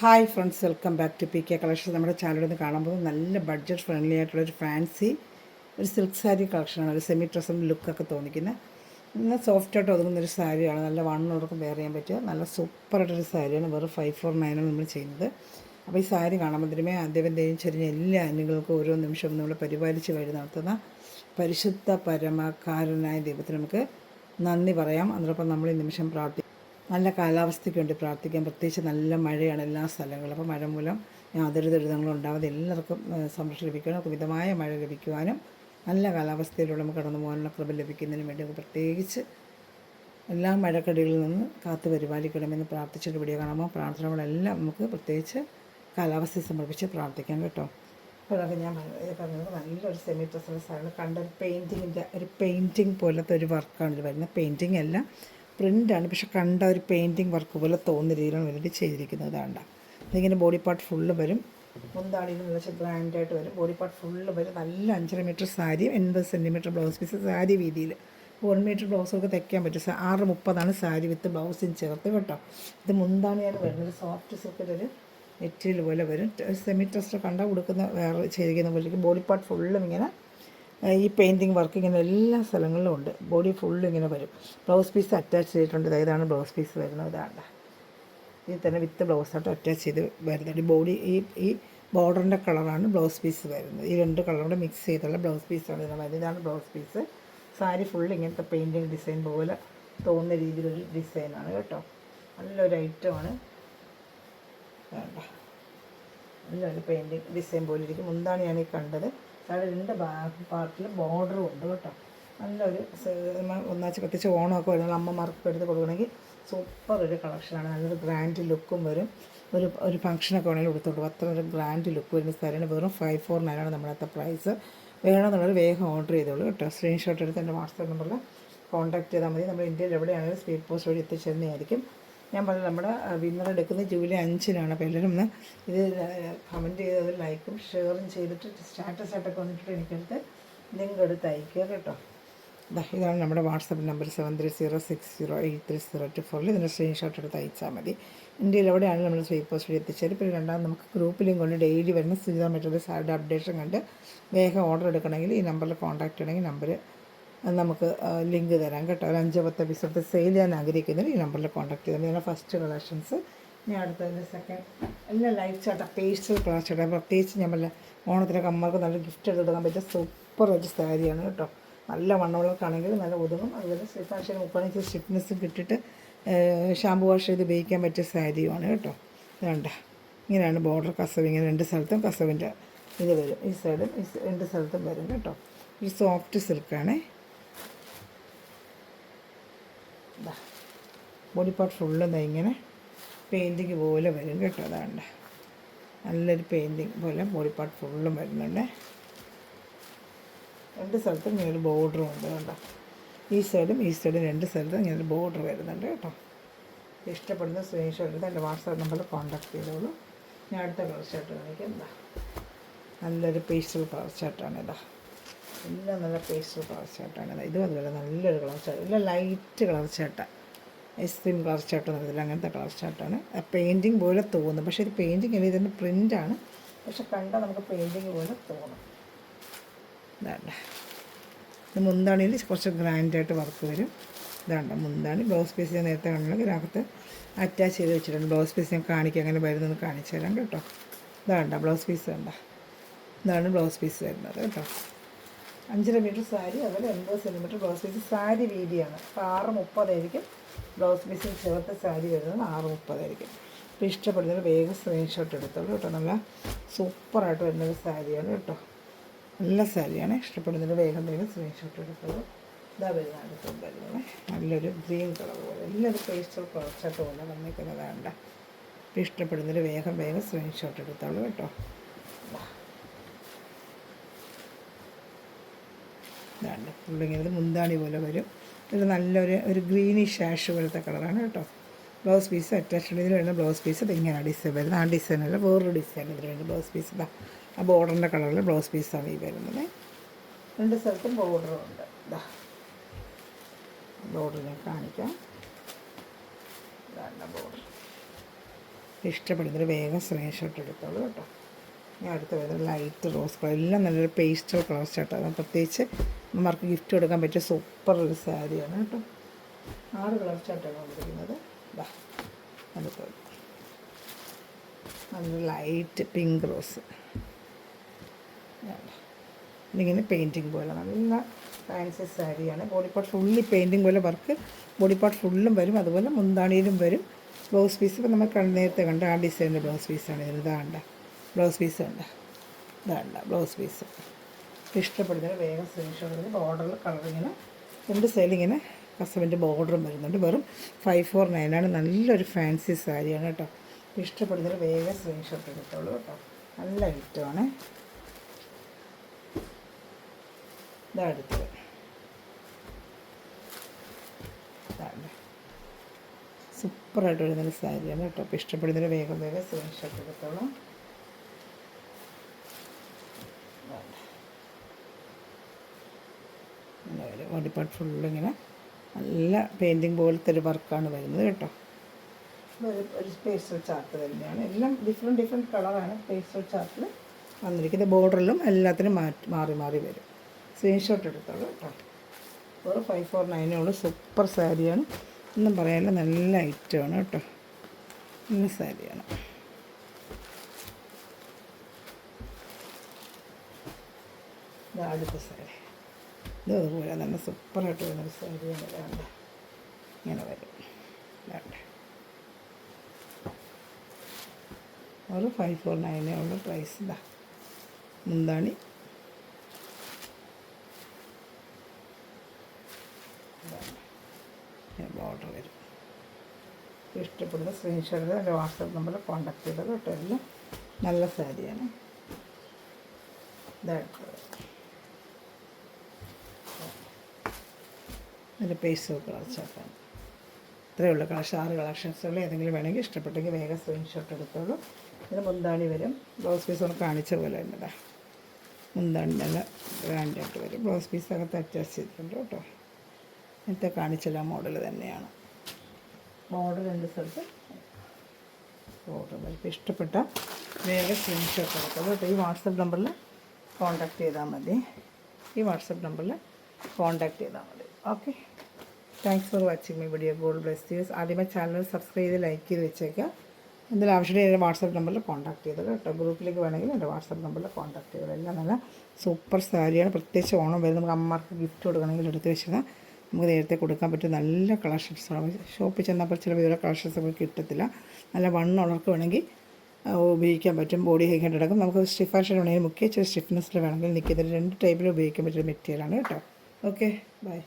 Hi friends, welcome back to P K collection. നമ്മുടെ ചാനലിൽ നിന്ന് കാണുമ്പോൾ നല്ല ബഡ്ജറ്റ് ഫ്രണ്ട്ലി ആയിട്ടുള്ളൊരു ഫാൻസി ഒരു സിൽക്ക് സാരി കളക്ഷനാണ്. ഒരു സെമി ഡ്രസ്സിൻ്റെ ലുക്കൊക്കെ തോന്നിക്കുന്ന നല്ല സോഫ്റ്റായിട്ട് ഒതുങ്ങുന്നൊരു സാരിയാണ്. നല്ല വണ്ണോടൊക്കെ വെയർ ചെയ്യാൻ പറ്റുക നല്ല സൂപ്പറായിട്ടൊരു സാരിയാണ്. വെറും 549 നമ്മൾ ചെയ്യുന്നത്. അപ്പോൾ ഈ സാരി കാണുമ്പോൾ തന്നെ ആദ്യം ചെറിയ എല്ലാ അന്യങ്ങൾക്കും ഓരോ നിമിഷവും നമ്മൾ പരിപാലിച്ച് വഴി നടത്തുന്ന പരിശുദ്ധ പരമകാരനായ ദൈവത്തിന് നമുക്ക് നന്ദി പറയാം. അതോടൊപ്പം നമ്മൾ ഈ നിമിഷം നല്ല കാലാവസ്ഥയ്ക്ക് വേണ്ടി പ്രാർത്ഥിക്കാം. പ്രത്യേകിച്ച് നല്ല മഴയാണ് എല്ലാ സ്ഥലങ്ങളിലും. അപ്പോൾ മഴ മൂലം യാതൊരു ദുരിതങ്ങളും ഉണ്ടാവാതെ എല്ലാവർക്കും സംരക്ഷണം ലഭിക്കാനും മിതമായ മഴ ലഭിക്കുവാനും നല്ല കാലാവസ്ഥയിലൂടെ നമുക്ക് കടന്നു പോകാനുള്ള കൃപ ലഭിക്കുന്നതിന് വേണ്ടി നമുക്ക് പ്രത്യേകിച്ച് എല്ലാ മഴക്കടികളിൽ നിന്ന് കാത്തു പരിപാലിക്കണമെന്ന് പ്രാർത്ഥിച്ചിട്ട് വീഡിയോ കാണുമ്പോൾ പ്രാർത്ഥനകളെല്ലാം നമുക്ക് പ്രത്യേകിച്ച് കാലാവസ്ഥയെ സമർപ്പിച്ച് പ്രാർത്ഥിക്കാം കേട്ടോ. അപ്പോഴൊക്കെ ഞാൻ പറഞ്ഞത് നല്ലൊരു സെമി ഡ്രസ്സിൻ്റെ സാധനം കണ്ട ഒരു പെയിൻറ്റിങ് പോലത്തെ ഒരു വർക്കാണ് ഇത് വരുന്നത്. പെയിൻറ്റിങ് അല്ല, പ്രിൻ്റാണ്. പക്ഷെ കണ്ട ഒരു പെയിൻറ്റിങ് വർക്ക് പോലെ തോന്നുന്ന രീതിയിലാണ് വേണ്ടി ചെയ്തിരിക്കുന്നത്. വേണ്ട ഇതിങ്ങനെ ബോഡി പാർട്ട് ഫുള്ള് വരും. മുന്താണിയിൽ വെച്ചാൽ ഗ്രാൻഡായിട്ട് വരും. ബോഡി പാർട്ട് ഫുള്ള് വരും. നല്ല 5.5 metre sari, 80 centimetre blouse piece. Sari വീതിയിൽ 1 മീറ്റർ ബ്ലൗസൊക്കെ തയ്ക്കാൻ പറ്റും. 6.30 സാരി വിത്ത് ബ്ലൗസിന് ചേർത്ത് കേട്ടോ. ഇത് മുന്താണിയാണ് വരുന്നത്. സോഫ്റ്റ് സിൽക്കിലൊരു മെറ്റീരിയൽ പോലെ വരും. സെമി ഡ്രസ്സ് കണ്ടാൽ കൊടുക്കുന്ന വേറെ ചെയ്തിരിക്കുന്ന പോലെ ബോഡി പാർട്ട് ഫുള്ളും ഇങ്ങനെ ഈ പെയിൻറ്റിങ് വർക്ക് ഇങ്ങനെ എല്ലാ സ്ഥലങ്ങളിലും ഉണ്ട്. ബോഡി ഫുള്ളും ഇങ്ങനെ വരും. ബ്ലൗസ് പീസ് അറ്റാച്ച് ചെയ്തിട്ടുണ്ട്. ഇതാണ് ബ്ലൗസ് പീസ് വരുന്നത്. ഇതാണ് ഇതിൽ തന്നെ വിത്ത് ബ്ലൗസായിട്ട് അറ്റാച്ച് ചെയ്ത് വരുന്നുണ്ട്. ബോഡി ഈ ബോർഡറിൻ്റെ കളറാണ് ബ്ലൗസ് പീസ് വരുന്നത്. ഈ 2 കളറും മിക്സ് ചെയ്തുള്ള ബ്ലൗസ് പീസാണ് ഇതിന് വരുന്നത്. ഇതാണ് ബ്ലൗസ് പീസ്. സാരി ഫുള്ള് ഇങ്ങനത്തെ പെയിൻറ്റിങ് ഡിസൈൻ പോലെ തോന്നുന്ന രീതിയിലൊരു ഡിസൈനാണ് കേട്ടോ. നല്ലൊരു ഐറ്റമാണ്. വേണ്ട നല്ലൊരു പെയിൻറ്റിങ് ഡിസൈൻ പോലെ ഇരിക്കും. മുന്താണിയാണ് ഈ കണ്ടത്. അവിടെ 2 പാർട്ടിൽ ബോർഡറും ഉണ്ട് കേട്ടോ. നല്ലൊരു ഒന്നാച്ച് പ്രത്യേകിച്ച് ഓണമൊക്കെ വരുന്നത് അമ്മമാർക്ക് എടുത്ത് കൊടുക്കണമെങ്കിൽ സൂപ്പർ ഒരു കളക്ഷനാണ്. നല്ലൊരു ഗ്രാൻഡ് ലുക്കും വരും. ഒരു ഫംഗ്ഷനൊക്കെ വേണമെങ്കിൽ എടുത്തോളൂ. അത്ര ഒരു ഗ്രാൻഡ് ലുക്ക് വരുന്ന സാരിയാണ്. വെറും 549 നമ്മളത്തെ പ്രൈസ്. വേണമെന്നുള്ളത് വേഗം ഓർഡർ ചെയ്തോളൂ കേട്ടോ. സ്ക്രീൻഷോട്ട് എടുത്ത് എൻ്റെ വാട്സാപ്പ് നമ്പറിൽ കോൺടാക്ട് ചെയ്താൽ മതി. നമ്മൾ ഇന്ത്യയിൽ എവിടെയാണെങ്കിലും സ്പീഡ് പോസ്റ്റ് വഴി എത്തിച്ചേരുന്നതായിരിക്കും. ഞാൻ പറഞ്ഞത് നമ്മുടെ വിന്നർ എടുക്കുന്നത് ജൂലൈ 5-നാണ്. അപ്പോൾ എല്ലാവരും ഒന്ന് ഇത് കമൻറ്റ് ചെയ്ത് ലൈക്കും ഷെയറും ചെയ്തിട്ട് സ്റ്റാറ്റസായിട്ടൊക്കെ വന്നിട്ട് എനിക്കെടുത്ത് ലിങ്ക് എടുത്ത് അയക്കുക കേട്ടോ. ഇതാണ് നമ്മുടെ വാട്സപ്പ് നമ്പർ 7306083024. ഇതിൻ്റെ സ്ക്രീൻഷോട്ട് എടുത്ത് അയച്ചാൽ മതി. ഇന്ത്യയിൽ എവിടെയാണെങ്കിലും നമ്മൾ സ്പീഡ് പോസ്റ്റ് വഴി എത്തിച്ചേരും. പിന്നെ രണ്ടാമത് നമുക്ക് ഗ്രൂപ്പ് ലിങ്ക് കൊണ്ട് ഡെയിലി വരുന്ന സുചിത മെറ്റീരിയൽ സാരിയുടെ അപ്ഡേഷൻ കണ്ട് വേഗം ഓർഡർ എടുക്കണമെങ്കിൽ ഈ നമ്പറിൽ കോൺടാക്ട് ചെയ്യണമെങ്കിൽ നമ്പർ നമുക്ക് ലിങ്ക് തരാം കേട്ടോ. ഒരു 5-10 പീസെടുത്ത് സെയിൽ ചെയ്യാൻ ആഗ്രഹിക്കുന്നതിന് ഈ നമ്പറിൽ കോൺടാക്ട് ചെയ്താൽ മതി. ഫസ്റ്റ് കളക്ഷൻസ് ഞാൻ അടുത്തതിൻ്റെ സെക്കൻഡ് എല്ലാം ലൈഫ് ചാട്ട പേസ്റ്റൽ കളർ ചാട്ട. പ്രത്യേകിച്ച് ഞാൻ പറഞ്ഞ ഓണത്തിനൊക്കെ അമ്മമാർക്ക് നല്ല ഗിഫ്റ്റ് എടുക്കാൻ പറ്റിയ സൂപ്പർ ഒരു സാരിയാണ് കേട്ടോ. നല്ല വണ്ണമുള്ളവർക്കാണെങ്കിൽ നല്ല ഒതുങ്ങും. അതുപോലെ സ്റ്റിഫാൻഷൻ 30 ഇഞ്ച് സ്റ്റിഫ്നെസ്സും കിട്ടിയിട്ട് ഷാമ്പു വാഷ് ചെയ്ത് ഉപയോഗിക്കാൻ പറ്റിയ സാരിയുമാണ് കേട്ടോ. വേണ്ട ഇങ്ങനെയാണ് ബോർഡർ കസവ്. ഇങ്ങനെ 2 സ്ഥലത്തും കസവിൻ്റെ ഇത് വരും. ഈ സൈഡും ഈ 2 സ്ഥലത്തും വരും കേട്ടോ. ഒരു സോഫ്റ്റ് സിൽക്കാണേ. ബോഡി പാർട്ട് ഫുള്ളും ഇങ്ങനെ പെയിൻറ്റിങ് പോലെ വരും കേട്ടോ. അതാണ്ട് നല്ലൊരു പെയിൻറ്റിങ് പോലെ ബോഡി പാർട്ട് ഫുള്ളും വരുന്നുണ്ട്. 2 സ്ഥലത്തും ഇങ്ങനെ ഒരു ബോർഡറും ഉണ്ട് കേട്ടോ. ഈ സൈഡും 2 സ്ഥലത്തും ഇങ്ങനെ ഒരു ബോർഡർ വരുന്നുണ്ട് കേട്ടോ. ഇഷ്ടപ്പെടുന്ന സ്ക്രീൻഷോട്ട് എടുത്ത് എൻ്റെ വാട്സാപ്പ് നമ്പറിൽ കോൺടാക്ട് ചെയ്തോളൂ. ഞാൻ അടുത്ത കളർ ഷർട്ട് കാണിക്കാം. നല്ലൊരു പേസ്റ്റൽ കളർ ഷർട്ടാണ്. എല്ലാം നല്ല പേസ്റ്റൽ കളർ ഷർട്ടാണ്. ഇതും അതുപോലെ നല്ലൊരു കളർ ഷർട്ട്. എല്ലാം ലൈറ്റ് കളർ ഷർട്ടാണ്. ഐസ്ക്രീം കളർ ഷർട്ട് എന്നതിൽ അങ്ങനത്തെ കളർ ഷർട്ടാണ്. പെയിൻറ്റിങ് പോലെ തോന്നും. പക്ഷേ ഇത് പെയിൻറ്റിങ് അല്ല, ഇതിൻ്റെ പ്രിൻ്റാണ്. പക്ഷെ കണ്ടാൽ നമുക്ക് പെയിൻറ്റിങ് പോലെ തോന്നും. ഇതാണ്ട ഇത് മുന്താണിയിൽ കുറച്ച് ഗ്രാൻഡായിട്ട് വർക്ക് വരും. ഇതാണ്ട മുന്താണി. ബ്ലൗസ് പീസ് ഞാൻ നേരത്തെ കാണുന്നത് ഇതിനകത്ത് അറ്റാച്ച് ചെയ്ത് വെച്ചിട്ടുണ്ട്. ബ്ലൗസ് പീസ് ഞാൻ കാണിക്കാം, അങ്ങനെ വരുന്നതെന്ന് കാണിച്ചു തരാം കേട്ടോ. ഇതാണ്ട ബ്ലൗസ് പീസ് വേണ്ട. ഇതാണ് ബ്ലൗസ് പീസ് വരുന്നത് കേട്ടോ. 5.5 മീറ്റർ സാരി, അതുപോലെ 80 സെൻറ്റിമീറ്റർ ബ്ലൗസ് പീസ്. സാരി വീതിയാണ്. അപ്പോൾ 6.30 ബ്ലൗസ് പീസിന് ചേർത്ത് സാരി വരുന്നത് 6.30. അപ്പോൾ ഇഷ്ടപ്പെടുന്നൊരു വേഗം സ്ക്രീൻഷോട്ട് എടുത്തോളൂ കേട്ടോ. നല്ല സൂപ്പറായിട്ട് വരുന്നൊരു സാരിയാണ് കേട്ടോ. നല്ല സാരിയാണ്. ഇഷ്ടപ്പെടുന്നൊരു വേഗം സ്ക്രീൻഷോട്ട് എടുത്തോളൂ. ഇതാ വരുന്നത് അടുത്തും വരുന്നത് നല്ലൊരു ഗ്രീൻ കളർ പോലെ എല്ലാവരും പേസ്റ്റൽ കളർ ഷർട്ട് പോലെ വന്നിരിക്കുന്നതാണ്ട. അപ്പോൾ ഇഷ്ടപ്പെടുന്നൊരു വേഗം സ്ക്രീൻഷോട്ട് എടുത്തോളൂ കേട്ടോ. ഇതാണ്ട് ഫുള്ളിങ്ങനെ മുന്താണി പോലെ വരും. ഇത് നല്ലൊരു ഗ്രീനിഷ് ആഷ് പോലത്തെ കളറാണ് കേട്ടോ. ബ്ലൗസ് പീസ് അറ്റാച്ച്ഡ് ഇതിൽ വരുന്ന ബ്ലൗസ് പീസ് ഇത് ഇങ്ങനെയാണ് ഡിസൈൻ വരുന്നത്. ആ ഡിസൈനല്ല, വേറൊരു ഡിസൈൻ ഇതിൽ വരുന്നത് ബ്ലൗസ് പീസ്. ഇതാ ആ ബോർഡറിൻ്റെ കളറിൽ ബ്ലൗസ് പീസാണ് ഈ വരുന്നത്. 2 സ്ഥലത്തും ബോർഡറും ഉണ്ട്. ഇതാ ബോർഡർ ഞാൻ കാണിക്കാം. ഇതാണ് ബോർഡർ. ഇഷ്ടപ്പെടുന്നൊരു വേഗം സ്ക്രീൻഷോട്ട് എടുത്തോളൂ കേട്ടോ. ഞാൻ അടുത്ത് വരുന്നത് ലൈറ്റ് റോസ് കളർ, എല്ലാം നല്ലൊരു പേസ്റ്റൽ കളേഴ്സ് കേട്ടോ. അത് പ്രത്യേകിച്ച് നമ്മൾക്ക് ഗിഫ്റ്റ് കൊടുക്കാൻ പറ്റിയ സൂപ്പർ ഒരു സാരിയാണ് കേട്ടോ. 6 കളർ ചാർട്ടാണ് വന്നിരിക്കുന്നത്. ഇതാ അടുത്ത് നല്ലൊരു ലൈറ്റ് പിങ്ക് റോസ്, ഇതിങ്ങനെ പെയിൻറ്റിങ് പോലെ നല്ല ഫാൻസി സാരിയാണ്. ബോഡി പാർട്ട് ഫുള്ളി പെയിൻറ്റിങ് പോലെ വർക്ക് ബോഡി പാർട്ട് ഫുള്ളും വരും. അതുപോലെ മുന്താണിയിലും വരും. ബ്ലൗസ് പീസ് ഇപ്പോൾ നമ്മൾ നേരത്തെ കണ്ട ആ ഡിസൈനിൻ്റെ ബ്ലൗസ് പീസാണ് ഇതിന്. ഇതാണ്ട ബ്ലൗസ് പീസ് കണ്ട, ഇതാണ്ട ബ്ലൗസ് പീസ്. ഇഷ്ടപ്പെടുന്നതിന് വേഗം സ്ക്രീൻഷോട്ട് എടുത്ത് ബോർഡറിൽ കളറിങ്ങനെ 2 സൈഡിൽ ഇങ്ങനെ കസവിൻ്റെ ബോർഡറും വരുന്നുണ്ട്. വെറും 549 ആണ്. നല്ലൊരു ഫാൻസി സാരിയാണ് കേട്ടോ. ഇഷ്ടപ്പെടുന്നതിന് വേഗം സ്ക്രീൻഷോട്ട് എടുത്തോളൂ കേട്ടോ. നല്ല ഐറ്റമാണ്. ഇതാ അടുത്തത്, സൂപ്പറായിട്ട് വരുന്നൊരു സാരിയാണ് കേട്ടോ. അപ്പോൾ ഇഷ്ടപ്പെടുന്നതിന് വേഗം സ്ക്രീൻഷോട്ട് എടുത്തോളാം. ബോഡി പാർട്ട് ഫുള്ളിങ്ങനെ നല്ല പെയിൻറ്റിങ് പോലത്തെ ഒരു വർക്കാണ് വരുന്നത് കേട്ടോ. ഒരു പേസ്റ്റൽ ചാർട്ട് തന്നെയാണ്. എല്ലാം ഡിഫറെൻറ്റ് കളറാണ് പേസ്റ്റൽ ചാർട്ടിൽ വന്നിരിക്കുന്നത്. ബോർഡറിലും എല്ലാത്തിനും മാറി മാറി വരും. സ്ക്രീൻഷോട്ട് എടുത്തോളൂ കേട്ടോ. ഒരു 549 സൂപ്പർ സാരിയാണ്, ഒന്നും പറയാനില്ല. നല്ല ഐറ്റമാണ് കേട്ടോ. നല്ല സാരിയാണ്. ഇത് അടുത്ത സാരി, ഇത് അതുപോലെ നല്ല സൂപ്പറായിട്ട് വരുന്നൊരു സാരിയാണ്. വേണ്ട ഇങ്ങനെ വരും. വേണ്ട ഒരു 549 പ്രൈസ്. ഇതാ മുന്താണി, ബോർഡർ വരും. ഇഷ്ടപ്പെടുന്ന സ്ക്രീൻഷോട്ട് എൻ്റെ വാട്സാപ്പ് നമ്പറിൽ കോൺടാക്ട് ചെയ്തത് കേട്ടോ. എല്ലാം നല്ല സാരിയാണ്. ഇതായിട്ടുള്ളത് അതിൻ്റെ പേസ്റ്റ് കളർ ചാർട്ടാണ്. ഇത്രയുള്ള കളക്ഷൻ 6 കളക്ഷൻസുകൾ ഏതെങ്കിലും വേണമെങ്കിൽ ഇഷ്ടപ്പെട്ടെങ്കിൽ വേഗം സ്ക്രീൻഷോട്ട് എടുത്തോളൂ. ഇതിന് മുന്താണി വരും. ബ്ലൗസ് പീസ് ഒന്ന് കാണിച്ച പോലെ തന്നെതാ മുന്താണി നല്ല ഗ്രാൻഡായിട്ട് വരും. ബ്ലൗസ് പീസ് അകത്ത് അറ്റാച്ച് ചെയ്തിട്ടുണ്ട് കേട്ടോ. നേരത്തെ കാണിച്ചില്ല മോഡൽ തന്നെയാണ്. ബോർഡർ 2 സ്ഥലത്ത് ബോർഡർ വരും. ഇഷ്ടപ്പെട്ട വേഗം സ്ക്രീൻഷോട്ട് എടുത്തോളൂ കേട്ടോ. ഈ വാട്സപ്പ് നമ്പറിൽ കോൺടാക്ട് ചെയ്താൽ മതി. Okay, thanks for watching my video. God bless you. ആദ്യമേ ചാനൽ സബ്സ്ക്രൈബ് ചെയ്ത് ലൈക്ക് ചെയ്ത് വെച്ചേക്കുക. എന്തെങ്കിലും ആവശ്യമുണ്ടെങ്കിൽ എൻ്റെ വാട്സപ്പ് നമ്പറിൽ കോൺടാക്ട് ചെയ്തത് കേട്ടോ. ഗ്രൂപ്പിലേക്ക് വേണമെങ്കിൽ എൻ്റെ വാട്സപ്പ് നമ്പറിൽ കോൺടാക്ട് ചെയ്തത്. എല്ലാം നല്ല സൂപ്പർ സാരിയാണ്. പ്രത്യേകിച്ച് ഓണം വരും. നമുക്ക് അമ്മമാർക്ക് ഗിഫ്റ്റ് കൊടുക്കണമെങ്കിൽ എടുത്ത് വെച്ചത് നമുക്ക് നേരത്തെ കൊടുക്കാൻ പറ്റും. നല്ല കളക്ഷൻസാണ്. ഷോപ്പിൽ ചെന്നപ്പോൾ ചില വേറെ കളക്ഷൻസ് നമുക്ക് കിട്ടത്തില്ല. നല്ല വണ്ണുള്ളവർക്ക് വേണമെങ്കിൽ ഉപയോഗിക്കാൻ പറ്റും. ബോഡി ഹെയിങ്ങായിട്ട് എടുക്കും. നമുക്ക് സ്റ്റിഫ് ആൻഡ് വേണമെങ്കിൽ മുക്കിയ ഇച്ചിരി സ്റ്റിഫ്നെസ്സിൽ വേണമെങ്കിൽ നിൽക്കുന്നത് 2 ടൈപ്പിൽ ഉപയോഗിക്കാൻ പറ്റിയ മെറ്റീരിയലാണ് കേട്ടോ. Okay, by.